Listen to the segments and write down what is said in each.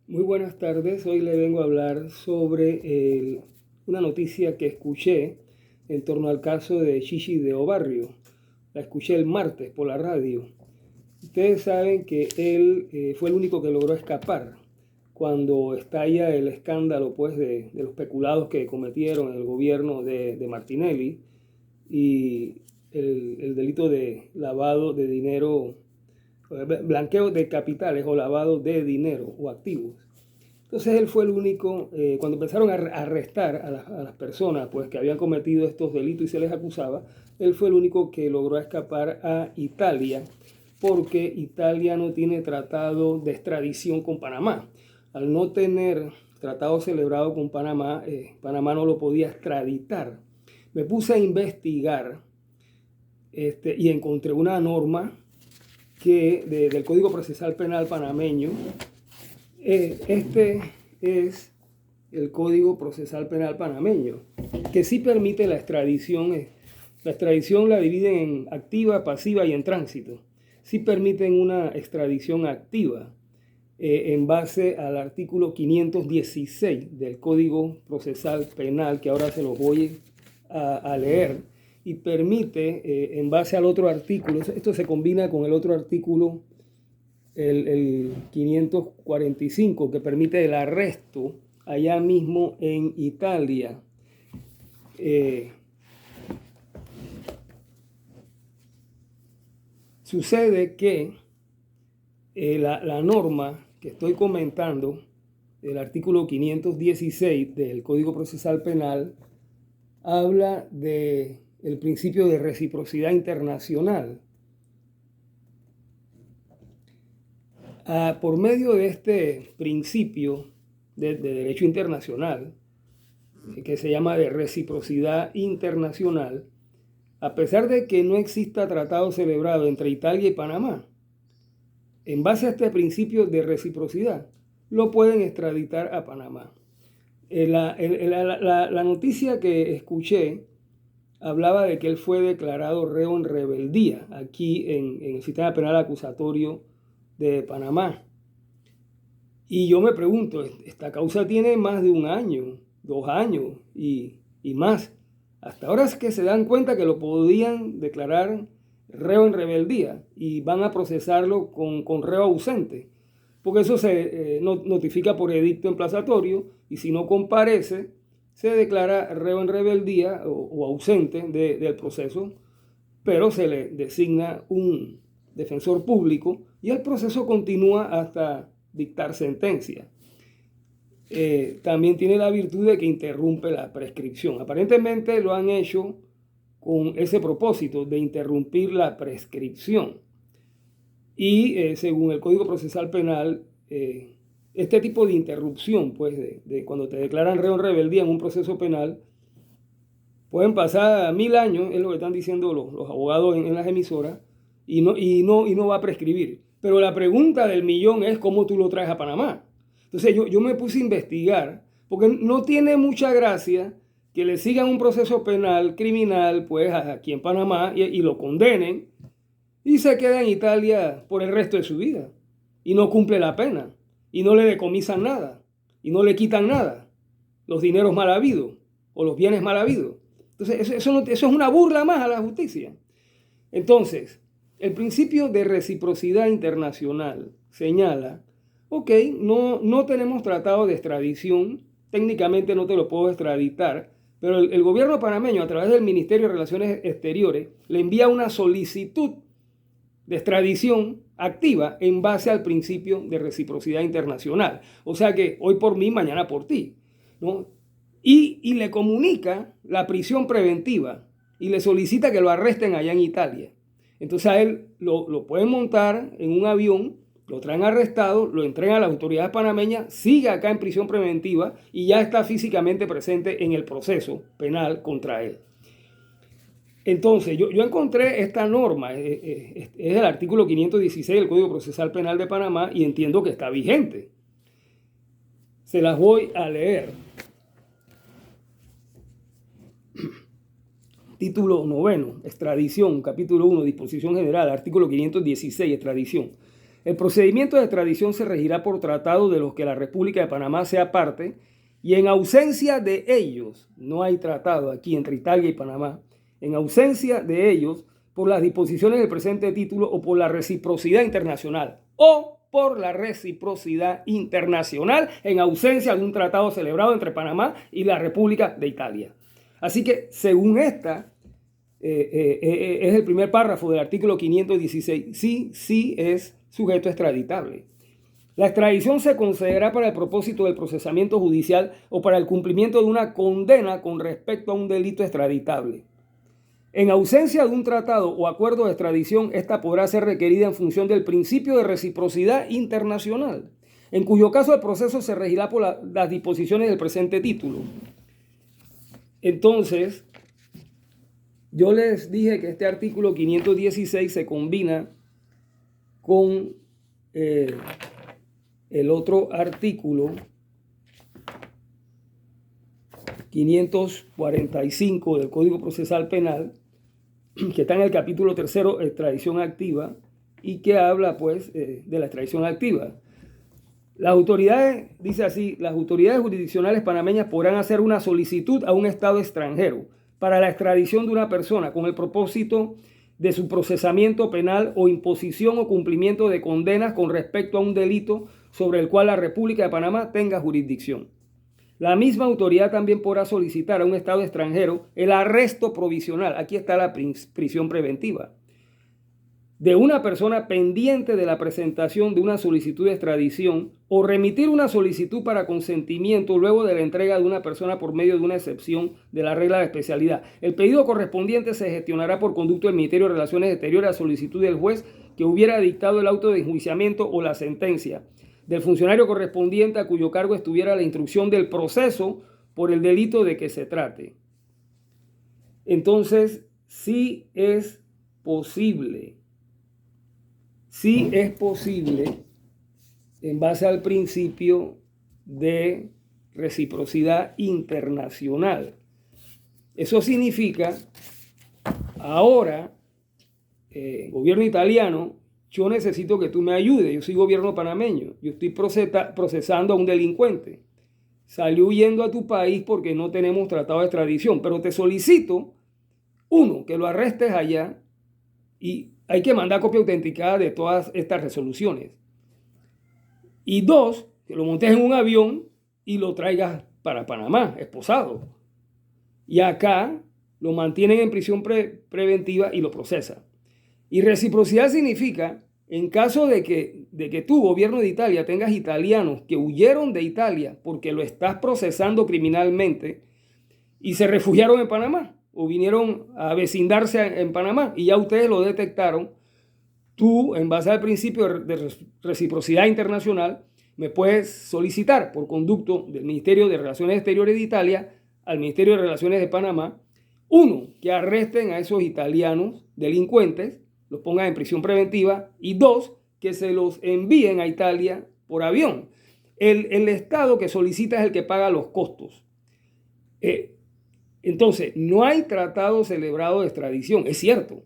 Muy buenas tardes. Hoy le vengo a hablar sobre una noticia que escuché en torno al caso de Shishi de Obarrio. La escuché el martes por la radio. Ustedes saben que él fue el único que logró escapar cuando estalla el escándalo pues, de los peculados que cometieron el gobierno de Martinelli y el delito de lavado de dinero, blanqueo de capitales o lavado de dinero o activos. Entonces él fue el único, cuando empezaron a arrestar a las personas pues, que habían cometido estos delitos y se les acusaba, él fue el único que logró escapar a Italia, porque Italia no tiene tratado de extradición con Panamá. Al no tener tratado celebrado con Panamá, Panamá no lo podía extraditar. Me puse a investigar y encontré una norma del Código Procesal Penal panameño. Este es el Código Procesal Penal panameño, que sí permite la extradición. La extradición la dividen en activa, pasiva y en tránsito. Sí permiten una extradición activa en base al artículo 516 del Código Procesal Penal, que ahora se los voy a leer, y permite, en base al otro artículo, esto se combina con el otro artículo, el 545, que permite el arresto allá mismo en Italia. Sucede que la norma que estoy comentando, del artículo 516 del Código Procesal Penal, habla del principio de reciprocidad internacional. Por medio de este principio de derecho internacional, que se llama de reciprocidad internacional, a pesar de que no exista tratado celebrado entre Italia y Panamá, en base a este principio de reciprocidad, lo pueden extraditar a Panamá. La noticia que escuché hablaba de que él fue declarado reo en rebeldía aquí en el sistema penal acusatorio de Panamá. Y yo me pregunto, esta causa tiene más de un año, 2 años y más. Hasta ahora es que se dan cuenta que lo podían declarar reo en rebeldía y van a procesarlo con reo ausente, porque eso se notifica por edicto emplazatorio y si no comparece, se declara reo en rebeldía o ausente del proceso, pero se le designa un defensor público y el proceso continúa hasta dictar sentencia. También tiene la virtud de que interrumpe la prescripción. Aparentemente lo han hecho con ese propósito de interrumpir la prescripción. Y según el Código Procesal Penal, este tipo de interrupción, pues, de cuando te declaran reo en rebeldía en un proceso penal, pueden pasar 1000 años, es lo que están diciendo los abogados en las emisoras, y no va a prescribir. Pero la pregunta del millón es cómo tú lo traes a Panamá. Entonces yo me puse a investigar, porque no tiene mucha gracia que le sigan un proceso penal, criminal, pues aquí en Panamá, y lo condenen, y se queda en Italia por el resto de su vida, y no cumple la pena, y no le decomisan nada, y no le quitan nada, los dineros mal habidos, o los bienes mal habidos. Entonces eso es una burla más a la justicia. Entonces, el principio de reciprocidad internacional señala, ok, no tenemos tratado de extradición, técnicamente no te lo puedo extraditar, pero el gobierno panameño, a través del Ministerio de Relaciones Exteriores, le envía una solicitud de extradición activa en base al principio de reciprocidad internacional. O sea que hoy por mí, mañana por ti, ¿no? Y le comunica la prisión preventiva y le solicita que lo arresten allá en Italia. Entonces a él lo pueden montar en un avión, lo traen arrestado, lo entregan a las autoridades panameñas, sigue acá en prisión preventiva y ya está físicamente presente en el proceso penal contra él. Entonces, yo encontré esta norma, es el artículo 516 del Código Procesal Penal de Panamá y entiendo que está vigente. Se las voy a leer. Título 9, extradición, capítulo 1, disposición general, artículo 516, extradición. El procedimiento de extradición se regirá por tratados de los que la República de Panamá sea parte y en ausencia de ellos, no hay tratado aquí entre Italia y Panamá, en ausencia de ellos, por las disposiciones del presente título o por la reciprocidad internacional en ausencia de un tratado celebrado entre Panamá y la República de Italia. Así que, según esta, es el primer párrafo del artículo 516, sí es sujeto extraditable. La extradición se concederá para el propósito del procesamiento judicial o para el cumplimiento de una condena con respecto a un delito extraditable. En ausencia de un tratado o acuerdo de extradición, esta podrá ser requerida en función del principio de reciprocidad internacional, en cuyo caso el proceso se regirá por las disposiciones del presente título. Entonces, yo les dije que este artículo 516 se combina con el otro artículo 545 del Código Procesal Penal, que está en el capítulo 3, extradición activa, y que habla pues de la extradición activa. Las autoridades, dice así, las autoridades jurisdiccionales panameñas podrán hacer una solicitud a un Estado extranjero para la extradición de una persona con el propósito de su procesamiento penal o imposición o cumplimiento de condenas con respecto a un delito sobre el cual la República de Panamá tenga jurisdicción. La misma autoridad también podrá solicitar a un Estado extranjero el arresto provisional, aquí está la prisión preventiva, de una persona pendiente de la presentación de una solicitud de extradición o remitir una solicitud para consentimiento luego de la entrega de una persona por medio de una excepción de la regla de especialidad. El pedido correspondiente se gestionará por conducto del Ministerio de Relaciones Exteriores a solicitud del juez que hubiera dictado el auto de enjuiciamiento o la sentencia, del funcionario correspondiente a cuyo cargo estuviera la instrucción del proceso por el delito de que se trate. Entonces, sí es posible, en base al principio de reciprocidad internacional. Eso significa, ahora, gobierno italiano, yo necesito que tú me ayudes, yo soy gobierno panameño, yo estoy procesando a un delincuente. Salió huyendo a tu país porque no tenemos tratado de extradición, pero te solicito, uno, que lo arrestes allá y hay que mandar copia autenticada de todas estas resoluciones. Y dos, que lo montes en un avión y lo traigas para Panamá, esposado. Y acá lo mantienen en prisión preventiva y lo procesan. Y reciprocidad significa, en caso de que tú, gobierno de Italia, tengas italianos que huyeron de Italia porque lo estás procesando criminalmente y se refugiaron en Panamá o vinieron a vecindarse en Panamá y ya ustedes lo detectaron, tú, en base al principio de reciprocidad internacional, me puedes solicitar por conducto del Ministerio de Relaciones Exteriores de Italia al Ministerio de Relaciones de Panamá, uno, que arresten a esos italianos delincuentes, los pongan en prisión preventiva, y dos, que se los envíen a Italia por avión. El Estado que solicita es el que paga los costos. Entonces, no hay tratado celebrado de extradición, es cierto,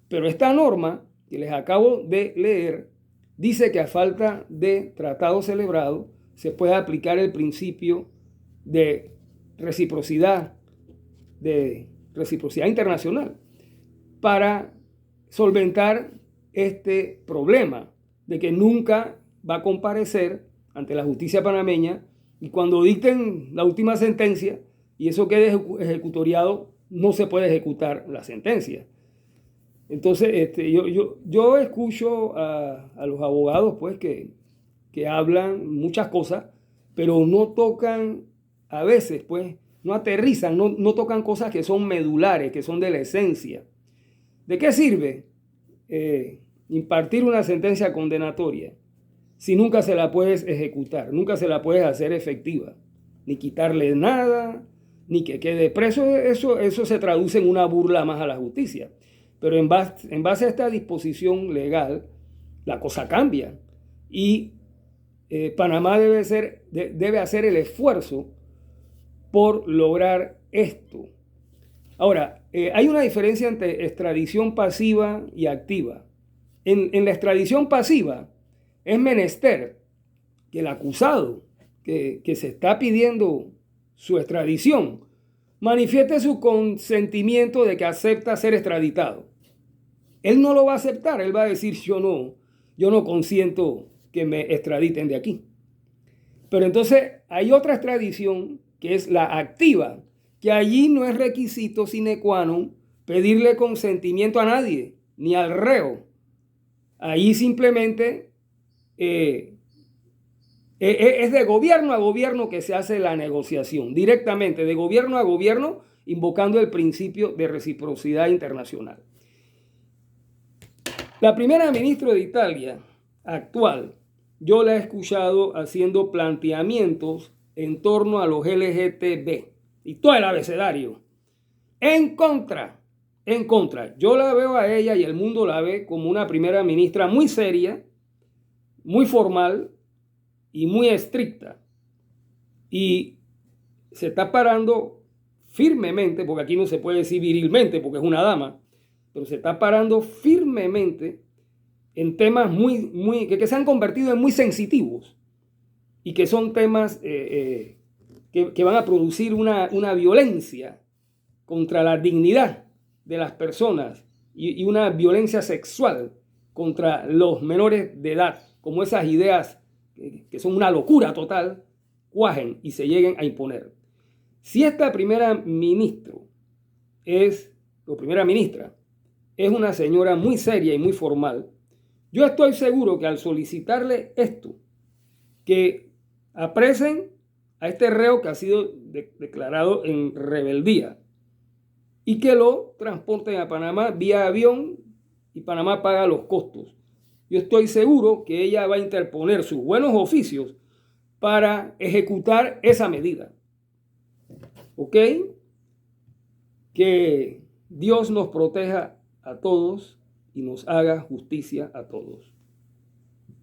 pero esta norma que les acabo de leer dice que a falta de tratado celebrado se puede aplicar el principio de reciprocidad internacional para solventar este problema de que nunca va a comparecer ante la justicia panameña y cuando dicten la última sentencia y eso quede ejecutoriado, no se puede ejecutar la sentencia. Entonces, yo escucho a los abogados pues que hablan muchas cosas, pero no tocan, a veces pues, no aterrizan, no tocan cosas que son medulares, que son de la esencia. ¿De qué sirve impartir una sentencia condenatoria si nunca se la puedes ejecutar, nunca se la puedes hacer efectiva, ni quitarle nada, ni que quede preso? Eso se traduce en una burla más a la justicia. Pero en base a esta disposición legal, la cosa cambia. Y Panamá debe hacer el esfuerzo por lograr esto. Ahora, hay una diferencia entre extradición pasiva y activa. En la extradición pasiva, es menester que el acusado que se está pidiendo su extradición manifieste su consentimiento de que acepta ser extraditado. Él no lo va a aceptar, él va a decir yo no consiento que me extraditen de aquí. Pero entonces hay otra extradición que es la activa, que allí no es requisito sine qua non pedirle consentimiento a nadie, ni al reo. Ahí simplemente es de gobierno a gobierno que se hace la negociación, directamente, de gobierno a gobierno, invocando el principio de reciprocidad internacional. La primera ministra de Italia actual, yo la he escuchado haciendo planteamientos en torno a los LGTB y todo el abecedario. En contra. Yo la veo a ella y el mundo la ve como una primera ministra muy seria, muy formal y muy estricta. Y se está parando firmemente, porque aquí no se puede decir virilmente porque es una dama, pero se está parando firmemente en temas que se han convertido en muy sensitivos y que son temas que van a producir una violencia contra la dignidad de las personas y una violencia sexual contra los menores de edad, como esas ideas que son una locura total, cuajen y se lleguen a imponer. Si esta primera ministra es una señora muy seria y muy formal, yo estoy seguro que al solicitarle esto, que apresen a este reo que ha sido declarado en rebeldía y que lo transporten a Panamá vía avión y Panamá paga los costos. Yo estoy seguro que ella va a interponer sus buenos oficios para ejecutar esa medida. ¿Ok? Que Dios nos proteja a todos y nos haga justicia a todos.